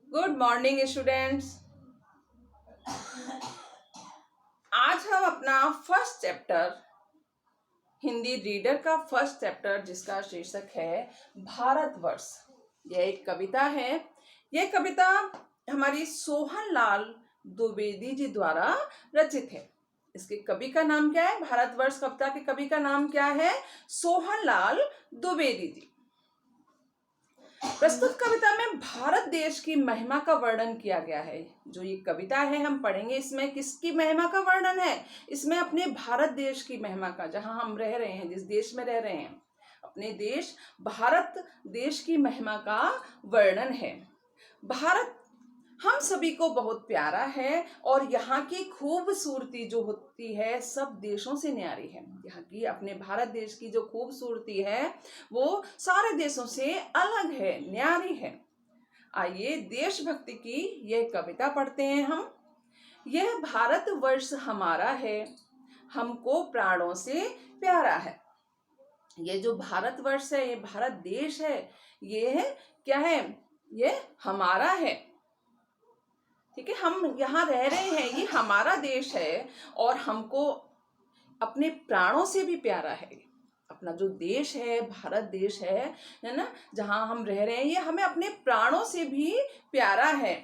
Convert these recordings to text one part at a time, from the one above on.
Good morning students. आज हम अपना फर्स्ट चैप्टर हिंदी रीडर का फर्स्ट चैप्टर जिसका शीर्षक है भारतवर्ष। यह एक कविता है। यह कविता हमारी सोहन लाल द्विवेदी जी द्वारा रचित है। इसके कवि का नाम क्या है? भारतवर्ष कविता के कवि का नाम क्या है? सोहन लाल द्विवेदी जी। प्रस्तुत कविता में भारत देश की महिमा का वर्णन किया गया है। जो ये कविता है हम पढ़ेंगे, इसमें किसकी महिमा का वर्णन है? इसमें अपने भारत देश की महिमा का, जहां हम रह रहे हैं, जिस देश में रह रहे हैं, अपने देश भारत देश की महिमा का वर्णन है। भारत हम सभी को बहुत प्यारा है और यहाँ की खूबसूरती जो होती है सब देशों से न्यारी है। यहाँ की अपने भारत देश की जो खूबसूरती है वो सारे देशों से अलग है, न्यारी है। आइए देशभक्ति की यह कविता पढ़ते हैं हम। यह भारतवर्ष हमारा है, हमको प्राणों से प्यारा है। ये जो भारतवर्ष है, ये भारत देश है, ये क्या है? ये हमारा है। ठीक है, हम यहाँ रह रहे हैं, ये हमारा देश है और हमको अपने प्राणों से भी प्यारा है। अपना जो देश है, भारत देश है ना, जहाँ हम रह रहे हैं, ये हमें अपने प्राणों से भी प्यारा है।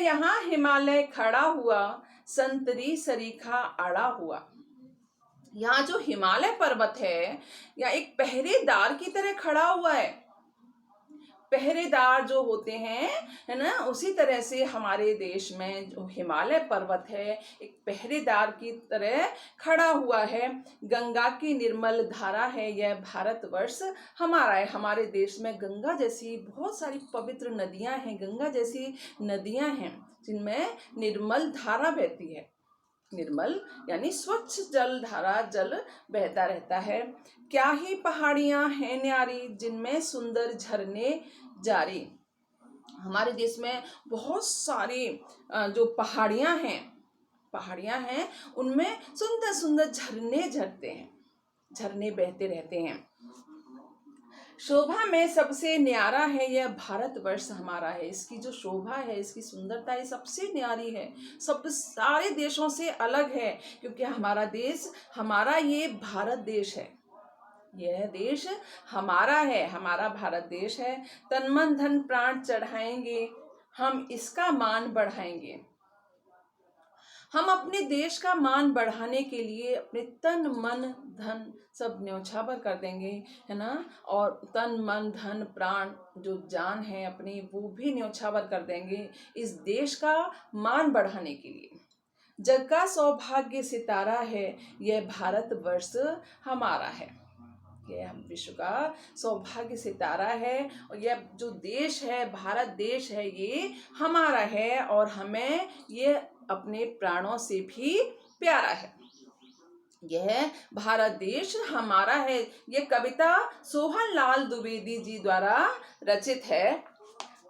यहाँ हिमालय खड़ा हुआ, संतरी सरीखा अड़ा हुआ। यहाँ जो हिमालय पर्वत है, या एक पहरेदार की तरह खड़ा हुआ है। पहरेदार जो होते हैं, है ना, उसी तरह से हमारे देश में जो हिमालय पर्वत है एक पहरेदार की तरह खड़ा हुआ है। गंगा की निर्मल धारा है यह भारतवर्ष हमारा है। हमारे देश में गंगा जैसी बहुत सारी पवित्र नदियां हैं, गंगा जैसी नदियां हैं जिनमें निर्मल धारा बहती है। निर्मल यानी स्वच्छ जल धारा, जल बहता रहता है। क्या ही पहाड़ियां हैं न्यारी, जिनमें सुंदर झरने जारी। हमारे देश में बहुत सारी जो पहाड़ियां हैं उनमें सुंदर सुंदर झरने झरते हैं, झरने बहते रहते हैं। शोभा में सबसे न्यारा है यह भारतवर्ष हमारा है। इसकी जो शोभा है, इसकी सुंदरता है, सबसे न्यारी है, सब सारे देशों से अलग है, क्योंकि हमारा देश, हमारा ये भारत देश है। यह देश हमारा है, हमारा भारत देश है। तन मन धन प्राण चढ़ाएंगे, हम इसका मान बढ़ाएंगे। हम अपने देश का मान बढ़ाने के लिए अपने तन मन धन सब न्यौछावर कर देंगे, है ना, और तन मन धन प्राण जो जान है अपनी, वो भी न्यौछावर कर देंगे इस देश का मान बढ़ाने के लिए। जग का सौभाग्य सितारा है यह भारतवर्ष हमारा है। यह हम विश्व का सौभाग्य सितारा है और यह जो देश है, भारत देश है, ये हमारा है और हमें ये अपने प्राणों से भी प्यारा है। यह भारत देश हमारा है। यह कविता सोहन लाल द्विवेदी जी द्वारा रचित है।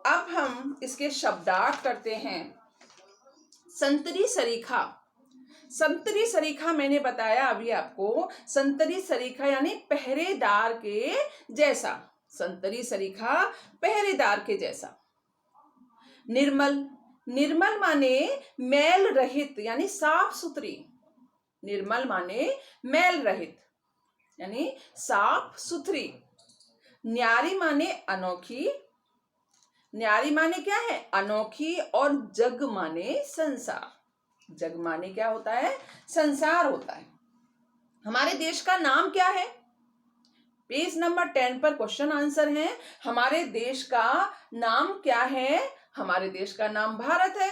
अब हम इसके शब्दार्थ करते हैं। संतरी सरीखा। संतरी सरीखा मैंने बताया अभी आपको। संतरी सरीखा यानी पहरेदार के जैसा। संतरी सरीखा पहरेदार के जैसा। निर्मल। निर्मल माने मैल रहित यानी साफ सुथरी। निर्मल माने मैल रहित यानी साफ सुथरी। न्यारी माने अनोखी। न्यारी माने क्या है? अनोखी। और जग माने संसार। जग माने क्या होता है? संसार होता है। हमारे देश का नाम क्या है? पेज नंबर 10 पर क्वेश्चन आंसर है। हमारे देश का नाम क्या है? हमारे देश का नाम भारत है।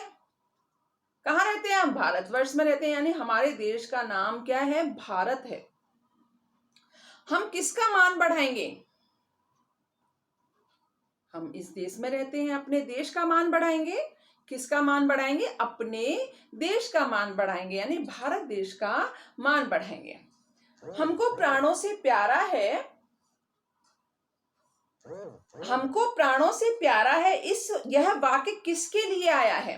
कहाँ रहते हैं हम? भारतवर्ष में रहते हैं, यानी हमारे देश का नाम क्या है? भारत है। हम किसका मान बढ़ाएंगे? हम इस देश में रहते हैं, अपने देश का मान बढ़ाएंगे। किसका मान बढ़ाएंगे? अपने देश का मान बढ़ाएंगे, यानी भारत देश का मान बढ़ाएंगे। हमको प्राणों से प्यारा है। हमको प्राणों से प्यारा है, यह वाक्य किसके लिए आया है?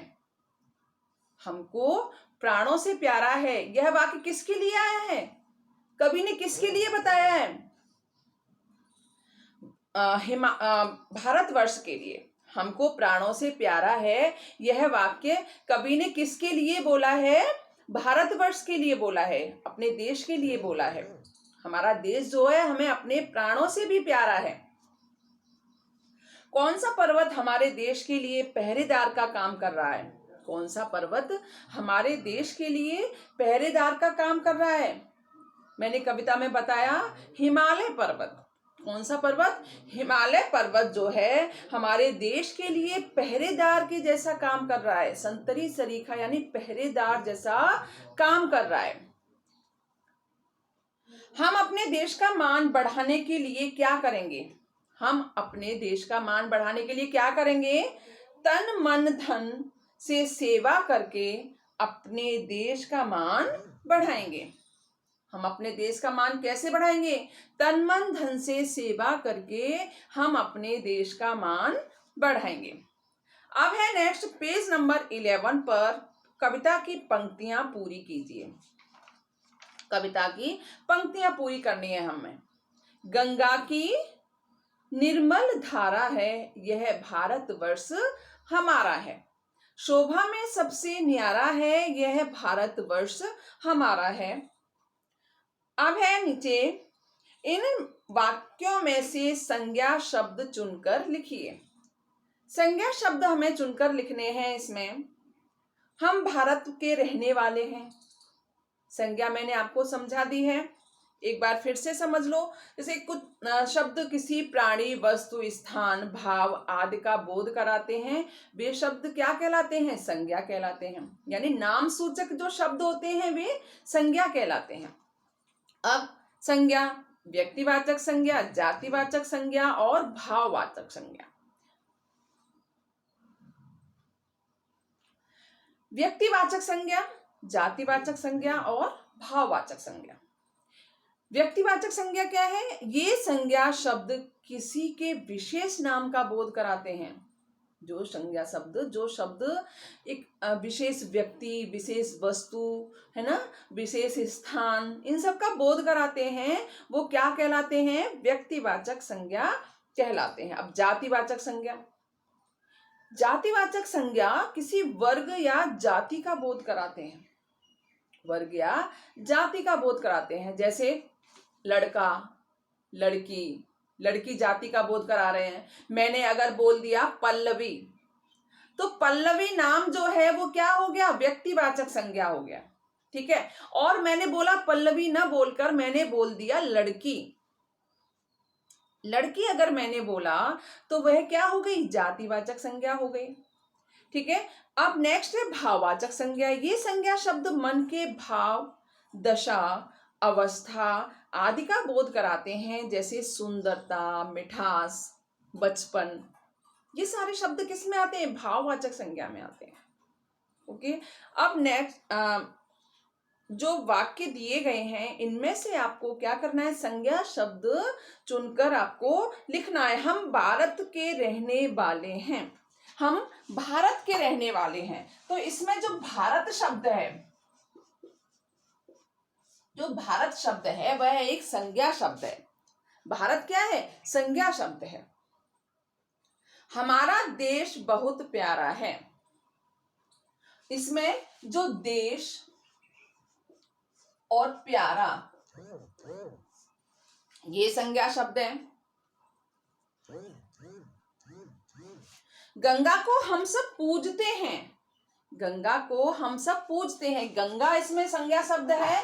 हमको प्राणों से प्यारा है, यह वाक्य किसके लिए आया है? कवि ने किसके लिए बताया है? भारतवर्ष के लिए। हमको प्राणों से प्यारा है, यह वाक्य कवि ने किसके लिए बोला है? भारतवर्ष के लिए बोला है, अपने देश के लिए बोला है। हमारा देश जो है हमें अपने प्राणों से भी प्यारा है। कौन सा पर्वत हमारे देश के लिए पहरेदार का काम कर रहा है? कौन सा पर्वत हमारे देश के लिए पहरेदार का काम कर रहा है? मैंने कविता में बताया हिमालय पर्वत। कौन सा पर्वत? हिमालय पर्वत जो है हमारे देश के लिए पहरेदार के जैसा काम कर रहा है, संतरी सरीखा यानी पहरेदार जैसा काम कर रहा है। हम अपने देश का मान बढ़ाने के लिए क्या करेंगे? हम अपने देश का मान बढ़ाने के लिए क्या करेंगे? तन मन धन से सेवा करके अपने देश का मान बढ़ाएंगे। हम अपने देश का मान कैसे बढ़ाएंगे? तन मन धन से सेवा करके हम अपने देश का मान बढ़ाएंगे। अब है नेक्स्ट पेज नंबर 11 पर कविता की पंक्तियां पूरी कीजिए। कविता की पंक्तियां पूरी करनी है हमें। गंगा की निर्मल धारा है, यह भारतवर्ष हमारा है। शोभा में सबसे न्यारा है, यह भारतवर्ष हमारा है। अब है नीचे, इन वाक्यों में से संज्ञा शब्द चुनकर लिखिए। संज्ञा शब्द हमें चुनकर लिखने हैं। इसमें हम भारत के रहने वाले हैं। संज्ञा मैंने आपको समझा दी है, एक बार फिर से समझ लो। जैसे कुछ शब्द किसी प्राणी, वस्तु, स्थान, भाव आदि का बोध कराते हैं, वे शब्द क्या कहलाते हैं? संज्ञा कहलाते हैं। यानी नाम सूचक जो शब्द होते हैं वे संज्ञा कहलाते हैं। अब संज्ञा व्यक्तिवाचक संज्ञा, जातिवाचक संज्ञा और भाववाचक संज्ञा। व्यक्तिवाचक संज्ञा, जातिवाचक संज्ञा और भाववाचक संज्ञा। व्यक्तिवाचक संज्ञा क्या है? ये संज्ञा शब्द किसी के विशेष नाम का बोध कराते हैं। जो संज्ञा शब्द, जो शब्द एक विशेष व्यक्ति, विशेष वस्तु है ना, विशेष स्थान, इन सब का बोध कराते हैं, वो क्या कहलाते हैं? व्यक्तिवाचक संज्ञा कहलाते हैं। अब जातिवाचक संज्ञा। जातिवाचक संज्ञा किसी वर्ग या जाति का बोध कराते हैं। वर्ग या जाति का बोध कराते हैं। जैसे लड़का, लड़की, लड़की जाति का बोध करा रहे हैं। मैंने अगर बोल दिया पल्लवी, तो पल्लवी नाम जो है वो क्या हो गया? व्यक्तिवाचक संज्ञा हो गया। ठीक है। और मैंने बोला पल्लवी ना बोलकर मैंने बोल दिया लड़की। लड़की अगर मैंने बोला तो वह क्या हो गई? जातिवाचक संज्ञा हो गई। ठीक है। अब नेक्स्ट है भाववाचक संज्ञा। ये संज्ञा शब्द मन के भाव, दशा, अवस्था आदि का बोध कराते हैं। जैसे सुंदरता, मिठास, बचपन, ये सारे शब्द किस में आते हैं? भाववाचक संज्ञा में आते हैं। ओके। अब नेक्स्ट जो वाक्य दिए गए हैं इनमें से आपको क्या करना है? संज्ञा शब्द चुनकर आपको लिखना है। हम भारत के रहने वाले हैं। हम भारत के रहने वाले हैं। तो इसमें जो भारत शब्द है, जो भारत शब्द है वह एक संज्ञा शब्द है। भारत क्या है? संज्ञा शब्द है। हमारा देश बहुत प्यारा है। इसमें जो देश और प्यारा ये संज्ञा शब्द है। गंगा को हम सब पूजते हैं। गंगा को हम सब पूजते हैं। गंगा इसमें संज्ञा शब्द है।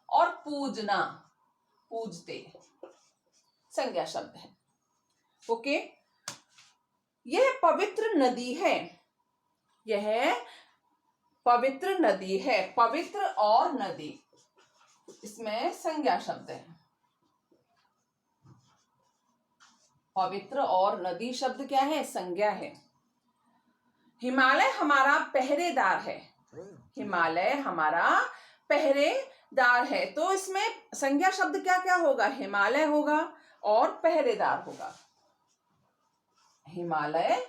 और पूजना, पूजते, संज्ञा शब्द है। ओके। यह पवित्र नदी है। यह पवित्र नदी है। पवित्र और नदी इसमें संज्ञा शब्द है। पवित्र और नदी शब्द क्या है? संज्ञा है। हिमालय हमारा पहरेदार है। हिमालय हमारा पहरेदार है। तो इसमें संज्ञा शब्द क्या क्या होगा? हिमालय होगा और पहरेदार होगा। हिमालय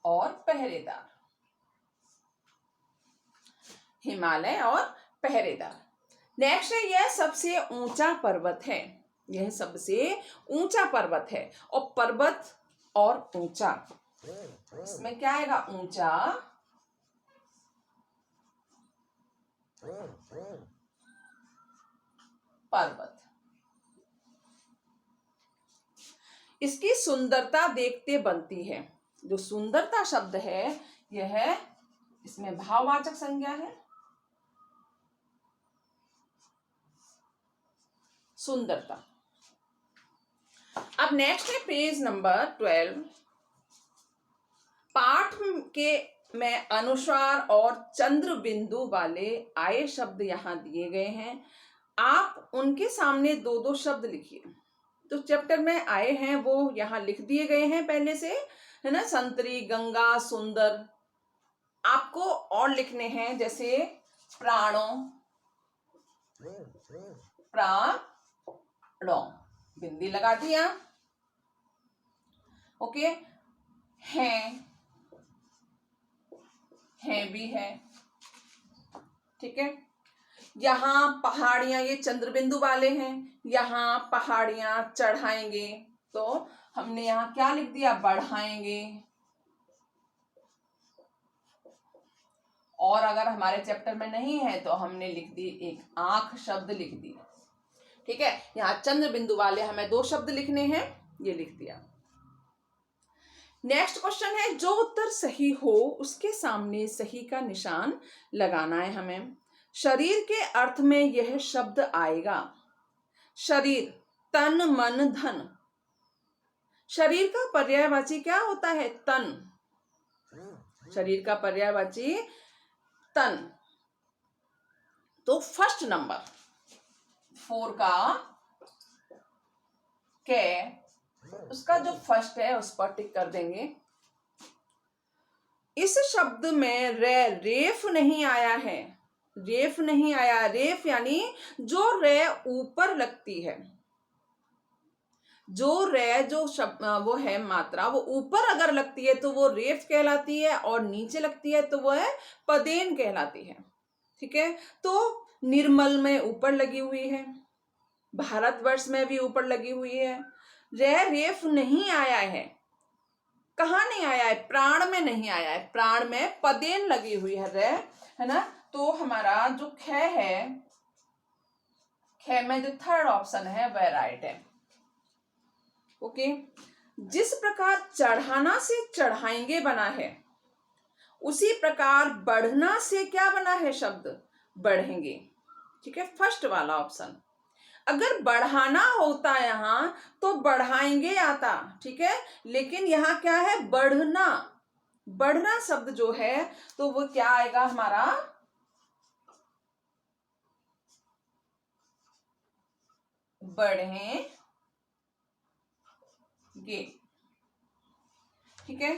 और पहरेदार। हिमालय और पहरेदार। नेक्स्ट है, यह सबसे ऊंचा पर्वत है। यह सबसे ऊंचा पर्वत है। और पर्वत और ऊंचा, इसमें क्या आएगा? ऊंचा पर्वत। इसकी सुंदरता देखते बनती है। जो सुंदरता शब्द है यह इसमें भाववाचक संज्ञा है, सुंदरता। अब नेक्स्ट है पेज नंबर 12। पाठ के में अनुस्वार और चंद्र बिंदु वाले आए शब्द यहां दिए गए हैं। आप उनके सामने दो दो शब्द लिखिए। तो चैप्टर में आए हैं वो यहां लिख दिए गए हैं पहले से, है ना? संतरी, गंगा, सुंदर। आपको और लिखने हैं, जैसे प्राणों, प्राणों, बिंदी लगा दिया। ओके, हैं भी है, ठीक है। यहाँ पहाड़ियां, ये चंद्र बिंदु वाले हैं। यहाँ पहाड़ियां चढ़ाएंगे, तो हमने यहाँ क्या लिख दिया? बढ़ाएंगे। और अगर हमारे चैप्टर में नहीं है तो हमने लिख दी एक आंख शब्द लिख दी, ठीक है। यहाँ चंद्र बिंदु वाले हमें दो शब्द लिखने हैं, ये लिख दिया। नेक्स्ट क्वेश्चन है, जो उत्तर सही हो उसके सामने सही का निशान लगाना है हमें। शरीर के अर्थ में यह शब्द आएगा। शरीर, तन, मन, धन। शरीर का पर्यायवाची क्या होता है? तन। शरीर का पर्यायवाची तन। तो फर्स्ट नंबर 4 का के, उसका जो फर्स्ट है उस पर टिक कर देंगे। इस शब्द में रेफ नहीं आया है। रेफ नहीं आया। रेफ यानी जो रे ऊपर लगती है, जो रे जो शब्द वो है मात्रा, वो ऊपर अगर लगती है तो वो रेफ कहलाती है, और नीचे लगती है तो वो है पदेन कहलाती है, ठीक है। तो निर्मल में ऊपर लगी हुई है, भारतवर्ष में भी ऊपर लगी हुई है। रेफ नहीं आया है। कहाँ नहीं आया है? प्राण में नहीं आया है। प्राण में पदेन लगी हुई है, रे, है ना। तो हमारा जो ख है, ख में जो थर्ड ऑप्शन है वह राइट है। ओके। जिस प्रकार चढ़ाना से चढ़ाएंगे बना है, उसी प्रकार बढ़ना से क्या बना है शब्द? बढ़ेंगे, ठीक है। फर्स्ट वाला ऑप्शन। अगर बढ़ाना होता यहां तो बढ़ाएंगे आता, ठीक है। लेकिन यहां क्या है? बढ़ना। बढ़ना शब्द जो है तो वो क्या आएगा हमारा? बढ़ेंगे, ठीक है।